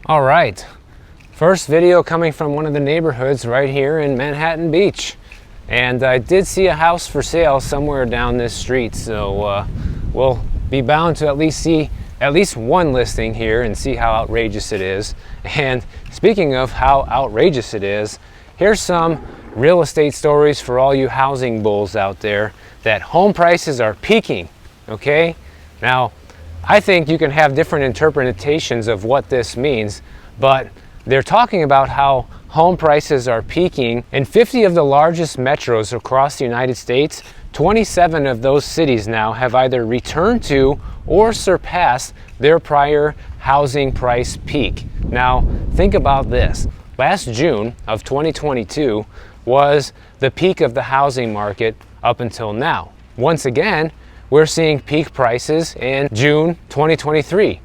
All right, first video coming from one of the neighborhoods right here in Manhattan Beach. And I did see a house for sale somewhere down this street, so we'll be bound to at least see at least one listing here and see how outrageous it is. And speaking of how outrageous it is, here's some real estate stories for all you housing bulls out there, that home prices are peaking, okay? Now, I think you can have different interpretations of what this means, but they're talking about how home prices are peaking in 50 of the largest metros across the United States. 27 of those cities now have either returned to or surpassed their prior housing price peak. Now, think about this. Last June of 2022 was the peak of the housing market up until now. Once again, we're seeing peak prices in June 2023.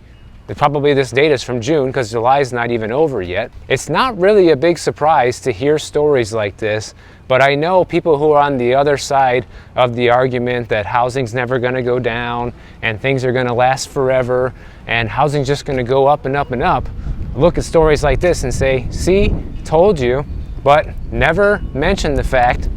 Probably this data is from June because July's not even over yet. It's not really a big surprise to hear stories like this, but I know people who are on the other side of the argument that housing's never going to go down and things are going to last forever and housing's just going to go up and up and up, look at stories like this and say, see, told you, but never mention the fact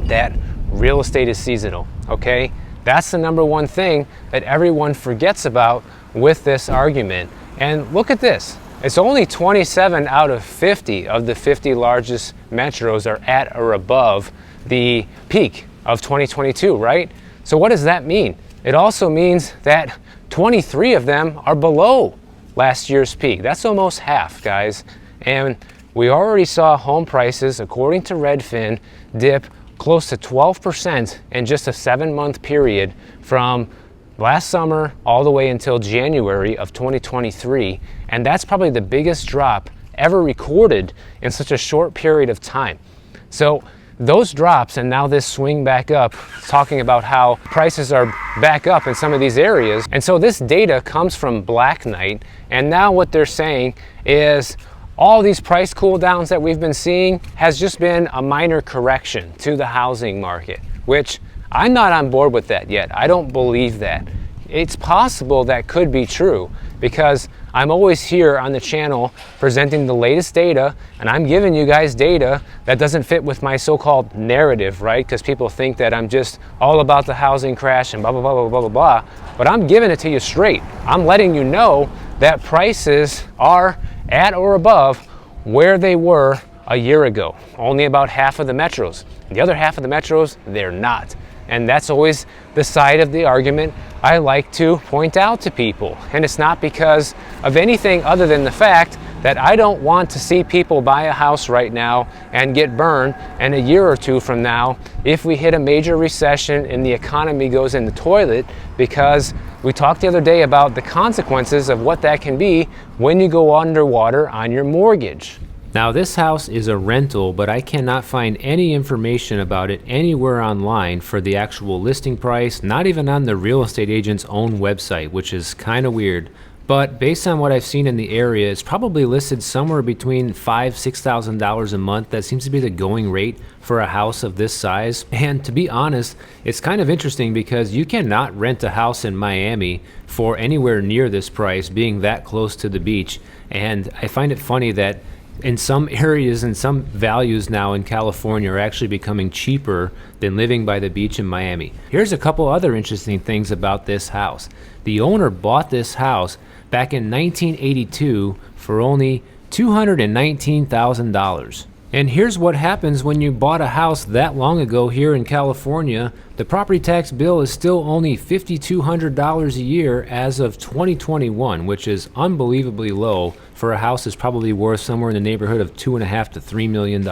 that real estate is seasonal, okay? That's the number one thing that everyone forgets about with this argument. And look at this. It's only 27 out of 50 of the 50 largest metros are at or above the peak of 2022, right? So what does that mean? It also means that 23 of them are below last year's peak. That's almost half, guys. And we already saw home prices, according to Redfin, dip close to 12% in just a 7-month period from last summer all the way until January of 2023. And that's probably the biggest drop ever recorded in such a short period of time. So those drops and now this swing back up, talking about how prices are back up in some of these areas. And so this data comes from Black Knight. And now what they're saying is all these price cool downs that we've been seeing has just been a minor correction to the housing market, which I'm not on board with that yet. I don't believe that. It's possible that could be true because I'm always here on the channel presenting the latest data, and I'm giving you guys data that doesn't fit with my so-called narrative, right? Because people think that I'm just all about the housing crash and blah, blah, blah, blah, blah, blah, blah. But I'm giving it to you straight. I'm letting you know that prices are at or above where they were a year ago. Only about half of the metros. The other half of the metros, they're not. And that's always the side of the argument I like to point out to people. And it's not because of anything other than the fact that I don't want to see people buy a house right now and get burned, and a year or two from now, if we hit a major recession and the economy goes in the toilet, because we talked the other day about the consequences of what that can be when you go underwater on your mortgage. Now, this house is a rental, but I cannot find any information about it anywhere online for the actual listing price, not even on the real estate agent's own website, which is kind of weird. But based on what I've seen in the area, it's probably listed somewhere between $5,000–$6,000 a month. That seems to be the going rate for a house of this size. And to be honest, it's kind of interesting because you cannot rent a house in Miami for anywhere near this price, being that close to the beach. And I find it funny that in some areas and some values now in California are actually becoming cheaper than living by the beach in Miami. Here's a couple other interesting things about this house. The owner bought this house back in 1982 for only $219,000. And here's what happens when you bought a house that long ago here in California. The property tax bill is still only $5,200 a year as of 2021, which is unbelievably low for a house that's probably worth somewhere in the neighborhood of $2.5 to $3 million.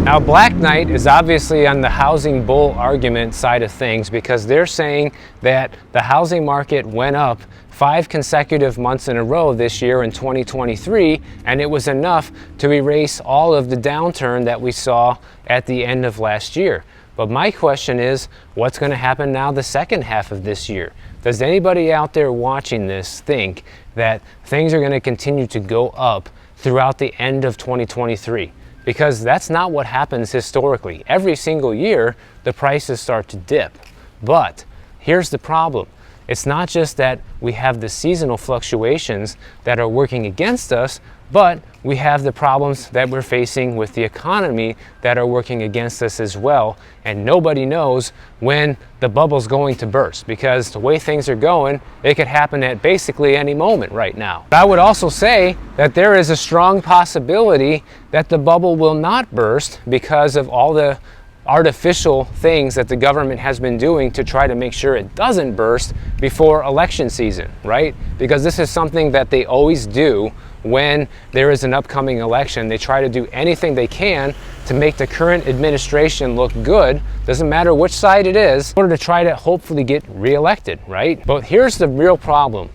Now, Black Knight is obviously on the housing bull argument side of things because they're saying that the housing market went up 5 consecutive months in a row this year in 2023, and it was enough to erase all of the downturn that we saw at the end of last year. But my question is, what's going to happen now the second half of this year? Does anybody out there watching this think that things are going to continue to go up throughout the end of 2023? Because that's not what happens historically. Every single year, the prices start to dip. But here's the problem. it's not just that we have the seasonal fluctuations that are working against us, but we have the problems that we're facing with the economy that are working against us as well. And nobody knows when the bubble's going to burst, because the way things are going, it could happen at basically any moment right now. But I would also say that there is a strong possibility that the bubble will not burst because of all the artificial things that the government has been doing to try to make sure it doesn't burst before election season, right? Because this is something that they always do when there is an upcoming election. They try to do anything they can to make the current administration look good, doesn't matter which side it is, in order to try to hopefully get reelected, right? But here's the real problem,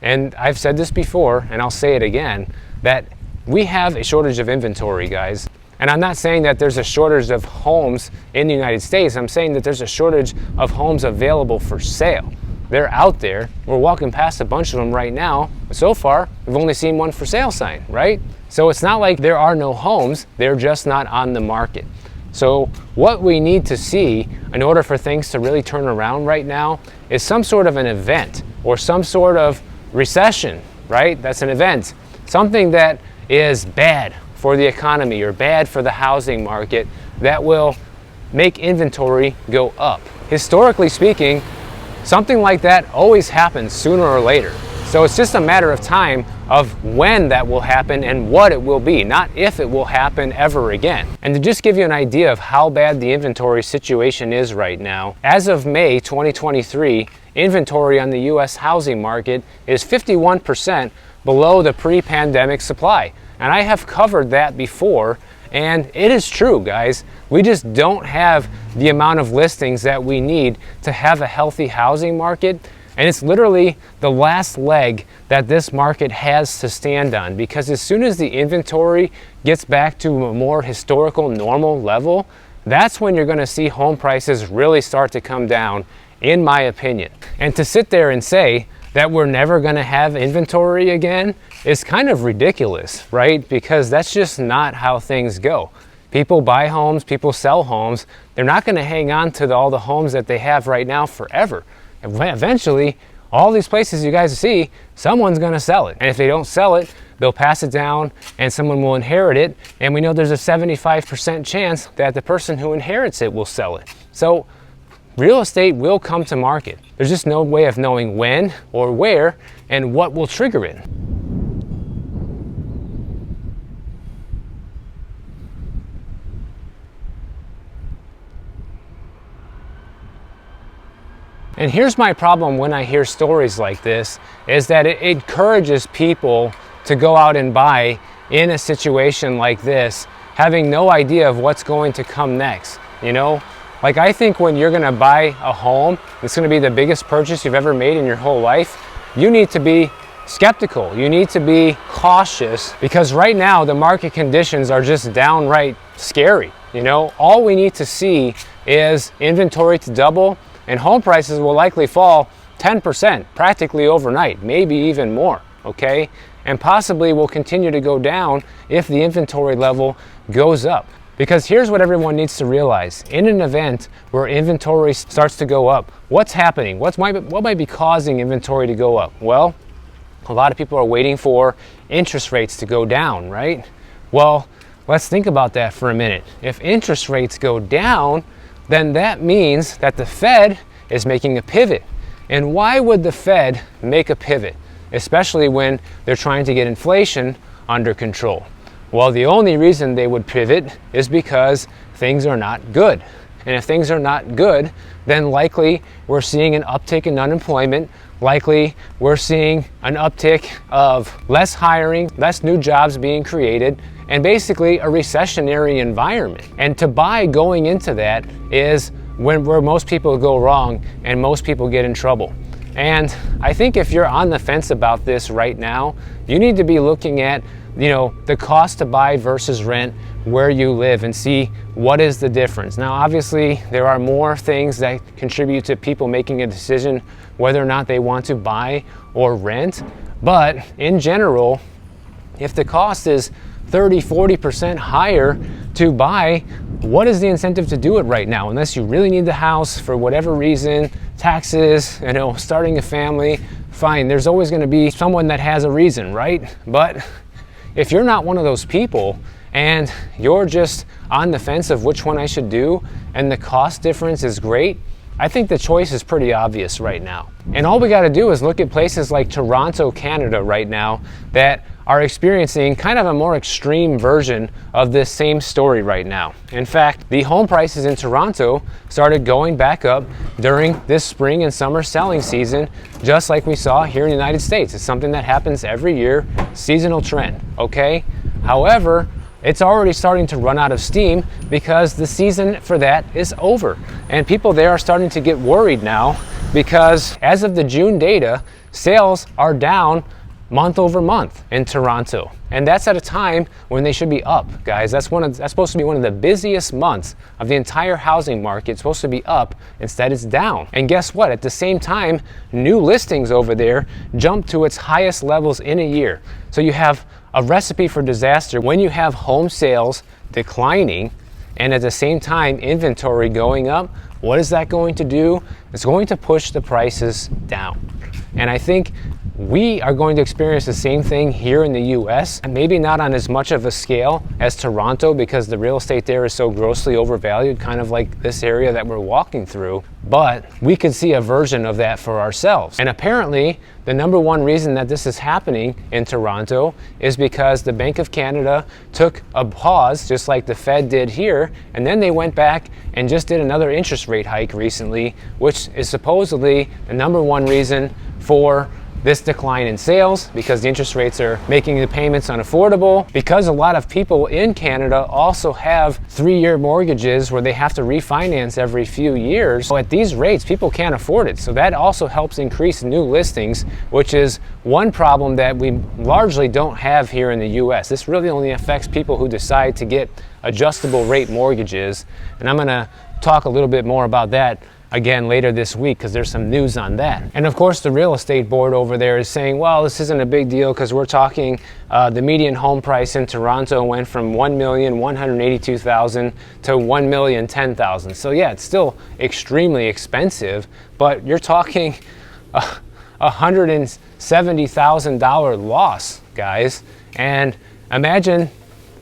and I've said this before and I'll say it again, that we have a shortage of inventory, guys. And I'm not saying that there's a shortage of homes in the United States. I'm saying that there's a shortage of homes available for sale. They're out there. We're walking past a bunch of them right now. But so far, we've only seen one for sale sign, right? So it's not like there are no homes. They're just not on the market. So what we need to see in order for things to really turn around right now is some sort of an event or some sort of recession, right? That's an event. Something that is bad for the economy or bad for the housing market that will make inventory go up. Historically speaking, something like that always happens sooner or later. So it's just a matter of time of when that will happen and what it will be, not if it will happen ever again. And to just give you an idea of how bad the inventory situation is right now, as of May 2023, inventory on the US housing market is 51% below the pre-pandemic supply. And I have covered that before, and it is true, guys. We just don't have the amount of listings that we need to have a healthy housing market. And it's literally the last leg that this market has to stand on, because as soon as the inventory gets back to a more historical normal level, that's when you're going to see home prices really start to come down, in my opinion. And to sit there and say that we're never going to have inventory again is kind of ridiculous, right? Because that's just not how things go. People buy homes, people sell homes. They're not going to hang on to all the homes that they have right now forever. Eventually, all these places you guys see, someone's going to sell it. And if they don't sell it, they'll pass it down and someone will inherit it. And we know there's a 75% chance that the person who inherits it will sell it. So real estate will come to market. There's just no way of knowing when or where and what will trigger it. And here's my problem when I hear stories like this, is that it encourages people to go out and buy in a situation like this, having no idea of what's going to come next, you know? Like, I think when you're gonna buy a home, it's gonna be the biggest purchase you've ever made in your whole life, you need to be skeptical. You need to be cautious, because right now the market conditions are just downright scary, you know? All we need to see is inventory to double, and home prices will likely fall 10% practically overnight, maybe even more, okay? And possibly will continue to go down if the inventory level goes up. Because here's what everyone needs to realize. In an event where inventory starts to go up, what's happening? What might be causing inventory to go up? Well, a lot of people are waiting for interest rates to go down, right? Well, let's think about that for a minute. If interest rates go down, then that means that the Fed is making a pivot. And why would the Fed make a pivot, especially when they're trying to get inflation under control? Well, the only reason they would pivot is because things are not good. And if things are not good, then likely we're seeing an uptick in unemployment, likely we're seeing an uptick of less hiring, less new jobs being created, and basically a recessionary environment. And to buy going into that is where most people go wrong and most people get in trouble. And I think if you're on the fence about this right now, you need to be looking at, you know, the cost to buy versus rent where you live and see what is the difference. Now, obviously, there are more things that contribute to people making a decision whether or not they want to buy or rent. But in general, if the cost is 30-40% higher to buy, what is the incentive to do it right now? Unless you really need the house for whatever reason, taxes, you know, starting a family, fine, there's always going to be someone that has a reason, right? But if you're not one of those people and you're just on the fence of which one I should do and the cost difference is great, I think the choice is pretty obvious right now. And all we got to do is look at places like Toronto, Canada right now that are experiencing kind of a more extreme version of this same story right now. In fact, the home prices in Toronto started going back up during this spring and summer selling season, just like we saw here in the United States. It's something that happens every year, seasonal trend, okay? However, it's already starting to run out of steam because the season for that is over. And people there are starting to get worried now because as of the June data, sales are down month over month in Toronto. And that's at a time when they should be up, guys. That's supposed to be one of the busiest months of the entire housing market. It's supposed to be up, instead it's down. And guess what? At the same time, new listings over there jumped to its highest levels in a year. So you have a recipe for disaster when you have home sales declining and at the same time inventory going up. What is that going to do? It's going to push the prices down. And I think we are going to experience the same thing here in the US, and maybe not on as much of a scale as Toronto because the real estate there is so grossly overvalued, kind of like this area that we're walking through, but we could see a version of that for ourselves. And apparently, the number one reason that this is happening in Toronto is because the Bank of Canada took a pause, just like the Fed did here, and then they went back and just did another interest rate hike recently, which is supposedly the number one reason for this decline in sales, because the interest rates are making the payments unaffordable, because a lot of people in Canada also have 3-year mortgages where they have to refinance every few years. So at these rates, people can't afford it. So that also helps increase new listings, which is one problem that we largely don't have here in the US. This really only affects people who decide to get adjustable rate mortgages. And I'm gonna talk a little bit more about that again later this week because there's some news on that. And of course the real estate board over there is saying, well, this isn't a big deal because we're talking the median home price in Toronto went from $1,182,000 to $1,010,000. So yeah, it's still extremely expensive, but you're talking $170,000 loss, guys. And imagine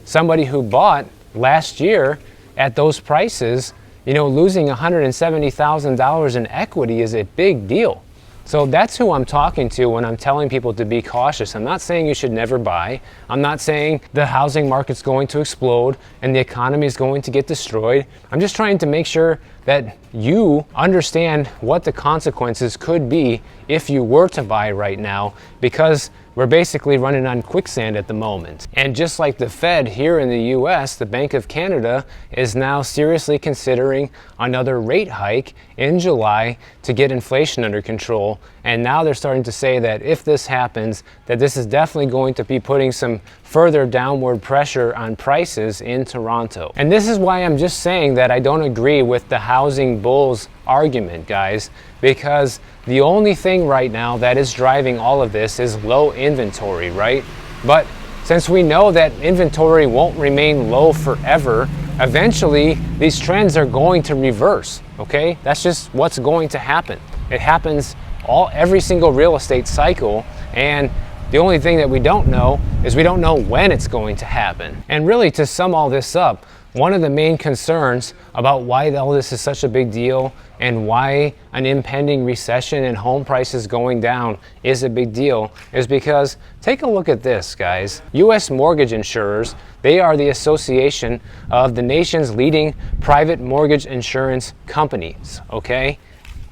somebody who bought last year at those prices, you know, losing $170,000 in equity is a big deal. So that's who I'm talking to when I'm telling people to be cautious. I'm not saying you should never buy. I'm not saying the housing market's going to explode and the economy is going to get destroyed. I'm just trying to make sure that you understand what the consequences could be if you were to buy right now, because we're basically running on quicksand at the moment. And just like the Fed here in the US, the Bank of Canada is now seriously considering another rate hike in July to get inflation under control. And now they're starting to say that if this happens, that this is definitely going to be putting some further downward pressure on prices in Toronto. And this is why I'm just saying that I don't agree with the housing bulls argument, guys, because the only thing right now that is driving all of this is low inventory, right? But since we know that inventory won't remain low forever, eventually these trends are going to reverse, okay? That's just what's going to happen. It happens every single real estate cycle, and the only thing that we don't know is we don't know when it's going to happen. And really, to sum all this up, one of the main concerns about why all this is such a big deal and why an impending recession and home prices going down is a big deal is because, take a look at this, guys. U.S. mortgage insurers, they are the association of the nation's leading private mortgage insurance companies, okay?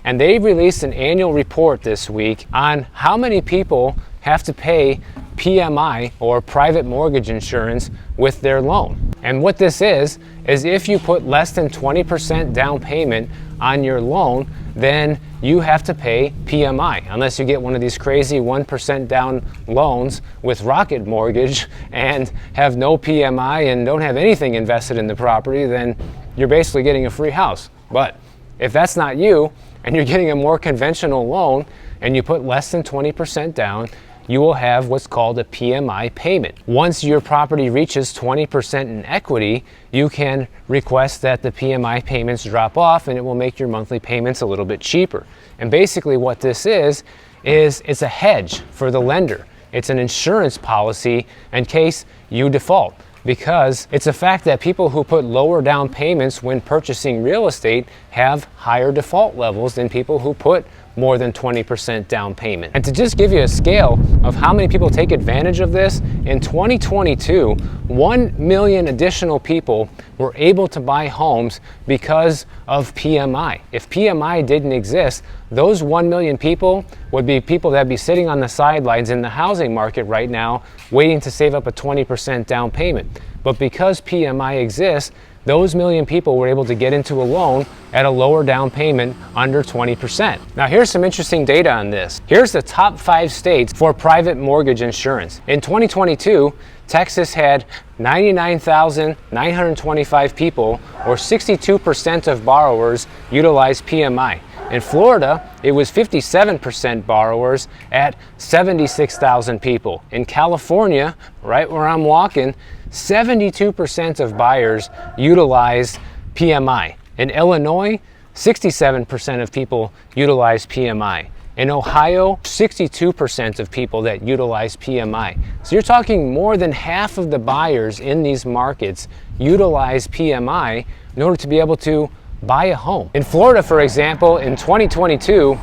And they released an annual report this week on how many people have to pay PMI, or private mortgage insurance, with their loan. And what this is if you put less than 20% down payment on your loan, then you have to pay PMI, unless you get one of these crazy 1% down loans with Rocket Mortgage and have no PMI and don't have anything invested in the property, then you're basically getting a free house. But if that's not you, and you're getting a more conventional loan, and you put less than 20% down, you will have what's called a PMI payment. Once your property reaches 20% in equity, you can request that the PMI payments drop off, and it will make your monthly payments a little bit cheaper. And basically what this is it's a hedge for the lender. It's an insurance policy in case you default, because it's a fact that people who put lower down payments when purchasing real estate have higher default levels than people who put more than 20% down payment. And to just give you a scale of how many people take advantage of this, in 2022, 1 million additional people were able to buy homes because of PMI. If PMI didn't exist, those 1 million people would be people that'd be sitting on the sidelines in the housing market right now, waiting to save up a 20% down payment. But because PMI exists, those million people were able to get into a loan at a lower down payment, under 20%. Now here's some interesting data on this. Here's the top 5 states for private mortgage insurance. In 2022, Texas had 99,925 people, or 62% of borrowers, utilize PMI. In Florida, it was 57% borrowers at 76,000 people. In California, right where I'm walking, 72% of buyers utilized PMI. In Illinois, 67% of people utilize PMI. In Ohio, 62% of people that utilize PMI. So you're talking more than half of the buyers in these markets utilize PMI in order to be able to buy a home. In Florida, for example, in 2022,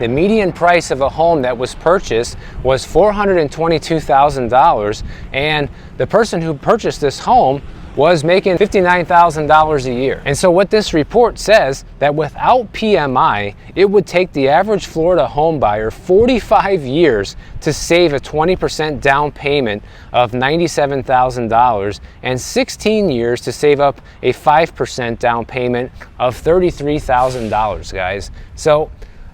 the median price of a home that was purchased was $422,000, and the person who purchased this home was making $59,000 a year. And so what this report says, that without PMI, it would take the average Florida home buyer 45 years to save a 20% down payment of $97,000 and 16 years to save up a 5% down payment of $33,000, guys. So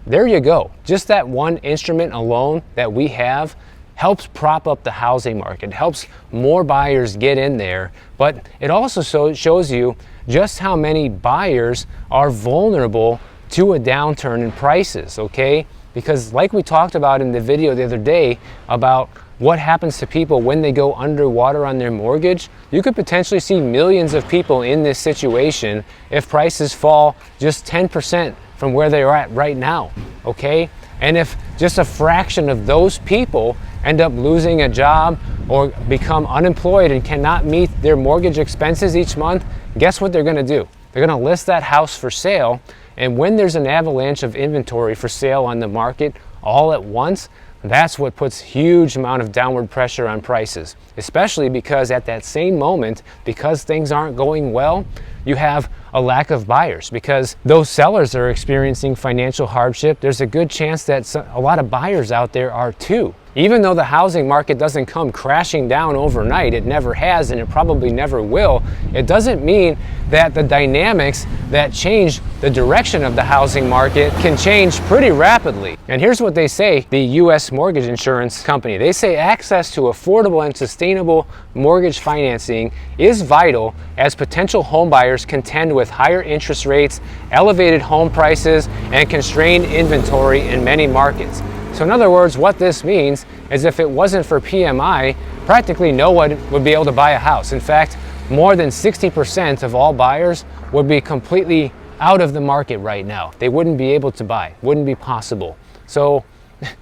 there you go. Just that one instrument alone that we have helps prop up the housing market, helps more buyers get in there, but it also shows you just how many buyers are vulnerable to a downturn in prices, okay? Because like we talked about in the video the other day about what happens to people when they go underwater on their mortgage, you could potentially see millions of people in this situation if prices fall just 10% from where they are at right now, okay? And if just a fraction of those people end up losing a job or become unemployed and cannot meet their mortgage expenses each month, guess what they're gonna do? They're gonna list that house for sale, and when there's an avalanche of inventory for sale on the market all at once, that's what puts huge amount of downward pressure on prices, especially because at that same moment, because things aren't going well, you have a lack of buyers. Because those sellers are experiencing financial hardship, there's a good chance that a lot of buyers out there are too. Even though the housing market doesn't come crashing down overnight, it never has and it probably never will, it doesn't mean that the dynamics that change the direction of the housing market can change pretty rapidly. And here's what they say, the U.S. mortgage insurance company. They say access to affordable and sustainable mortgage financing is vital as potential home buyers contend with higher interest rates, elevated home prices, and constrained inventory in many markets. So in other words, what this means is if it wasn't for PMI, practically no one would be able to buy a house. In fact, more than 60% of all buyers would be completely out of the market right now. They wouldn't be able to buy, wouldn't be possible. So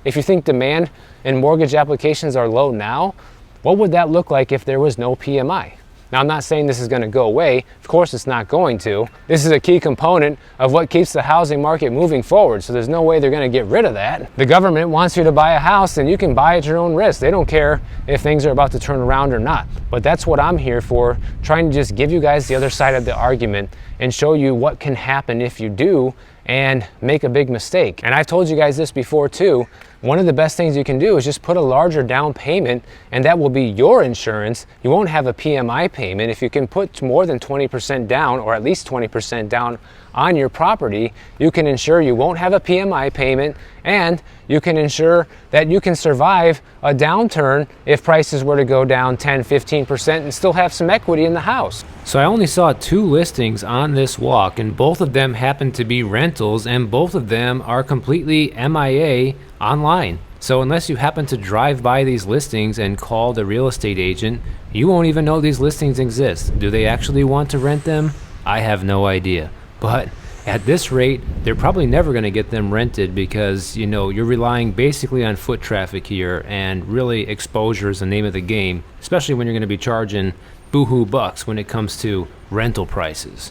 if you think demand and mortgage applications are low now, what would that look like if there was no PMI? Now, I'm not saying this is going to go away. Of course, it's not going to. This is a key component of what keeps the housing market moving forward, so there's no way they're going to get rid of that. The government wants you to buy a house, and you can buy at your own risk. They don't care if things are about to turn around or not. But that's what I'm here for, trying to just give you guys the other side of the argument and show you what can happen if you do and make a big mistake. And I've told you guys this before too. One of the best things you can do is just put a larger down payment, and that will be your insurance. You won't have a PMI payment. If you can put more than 20% down, or at least 20% down on your property, you can ensure you won't have a PMI payment, and you can ensure that you can survive a downturn if prices were to go down 10-15% and still have some equity in the house. So I only saw 2 listings on this walk, and both of them happen to be rentals, and both of them are completely MIA online. So unless you happen to drive by these listings and call the real estate agent, you won't even know these listings exist. Do they actually want to rent them? I have no idea. But at this rate, they're probably never going to get them rented because, you know, you're relying basically on foot traffic here, and really exposure is the name of the game, especially when you're going to be charging boohoo bucks when it comes to rental prices.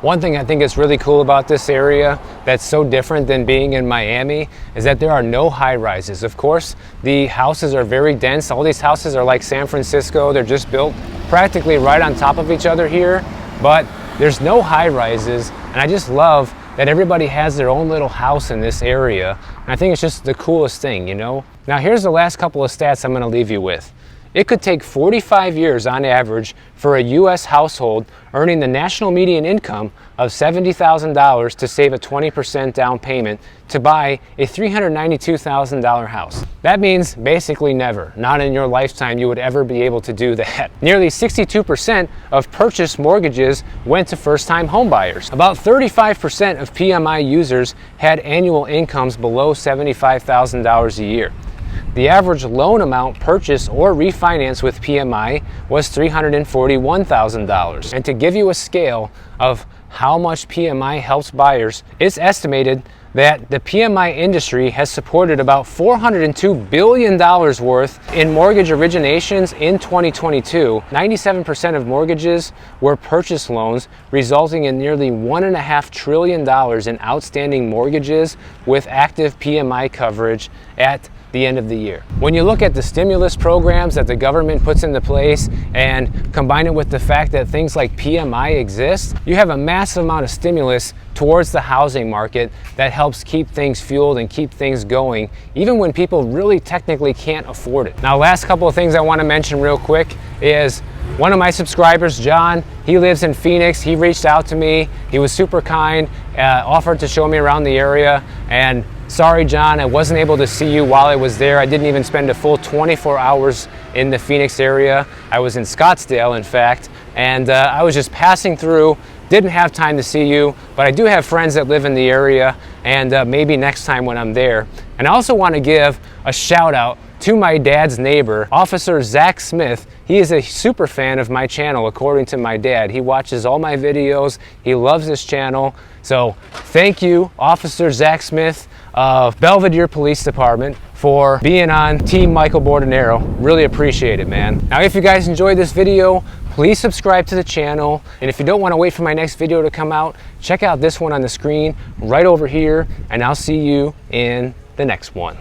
One thing I think is really cool about this area that's so different than being in Miami is that there are no high rises. Of course, the houses are very dense. All these houses are like San Francisco. They're just built practically right on top of each other here, but there's no high rises. And I just love that everybody has their own little house in this area. And I think it's just the coolest thing, you know? Now here's the last couple of stats I'm gonna leave you with. It could take 45 years on average for a U.S. household earning the national median income of $70,000 to save a 20% down payment to buy a $392,000 house. That means basically never. Not in your lifetime you would ever be able to do that. Nearly 62% of purchase mortgages went to first-time homebuyers. About 35% of PMI users had annual incomes below $75,000 a year. The average loan amount purchased or refinanced with PMI was $341,000. And to give you a scale of how much PMI helps buyers, it's estimated that the PMI industry has supported about $402 billion worth in mortgage originations in 2022. 97% of mortgages were purchase loans, resulting in nearly $1.5 trillion in outstanding mortgages with active PMI coverage at the end of the year. When you look at the stimulus programs that the government puts into place and combine it with the fact that things like PMI exist, you have a massive amount of stimulus towards the housing market that helps keep things fueled and keep things going, even when people really technically can't afford it. Now, last couple of things I want to mention real quick is one of my subscribers, John, he lives in Phoenix. He reached out to me. He was super kind, offered to show me around the area, and sorry, John, I wasn't able to see you while I was there. I didn't even spend a full 24 hours in the Phoenix area. I was in Scottsdale, in fact, and I was just passing through. Didn't have time to see you, but I do have friends that live in the area, and maybe next time when I'm there. And I also want to give a shout out to my dad's neighbor, Officer Zach Smith. He is a super fan of my channel, according to my dad. He watches all my videos. He loves this channel. So thank you, Officer Zach Smith of Belvedere Police Department, for being on Team Michael Bordenero. Really appreciate it, man. Now, if you guys enjoyed this video, please subscribe to the channel. And if you don't want to wait for my next video to come out, check out this one on the screen right over here, and I'll see you in the next one.